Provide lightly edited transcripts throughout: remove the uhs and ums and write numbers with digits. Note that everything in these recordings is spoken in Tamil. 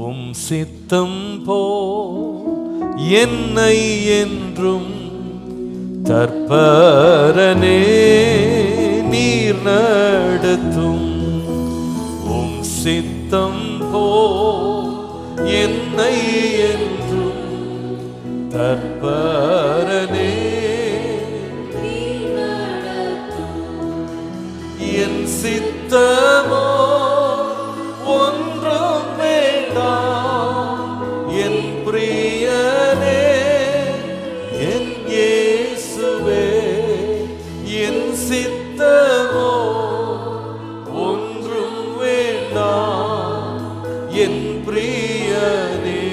உம் சித்தம் போ என்னை என்றும் தற்பரனே நீர் நடத்தும். உம் சித்தம் போ என்னை என்றும் தற்பரனே என் சித்தமோ ஒன்றும் வேண்டாம் என் பிரியனே என் இயேசுவே. என் சித்தமோ ஒன்றும் வேண்டாம் என் பிரியனே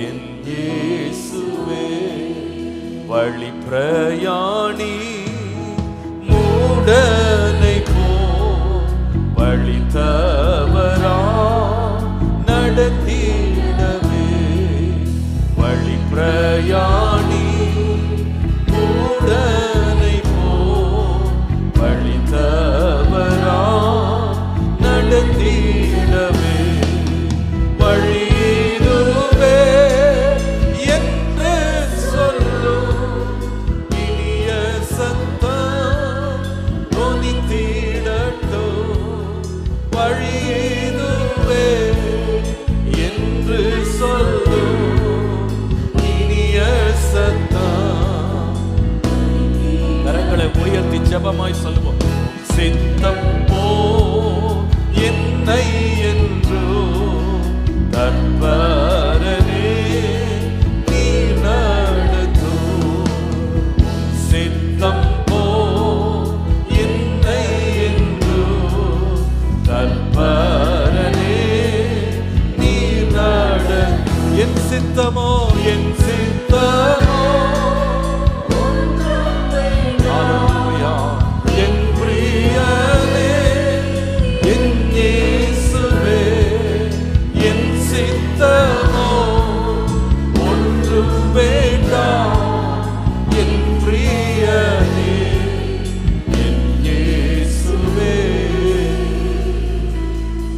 என் இயேசுவே. வழி பிரயாணி மூடனை போ வழி தவறா நடத்திடவே. வழி பிரயாணி மூடனை போ வழி தவறா நடத்திடவே. வழியிதுவே என்று சொல்லும் இனிய சத்தம் தொனித்திடட்டும். வழியிதுவே என்று சொல்லும் இனிய சத்தம். கரங்களை உயர்த்தி ஜெபமாய் சொல்லுவோம். சித்தம் போ என்னை என்றோ தற்பரனே நீர் நடத்தும். சித்தம் போ என்னை என்றோ தற்பரனே நீர் நடத்தும். என் சித்தமோ என்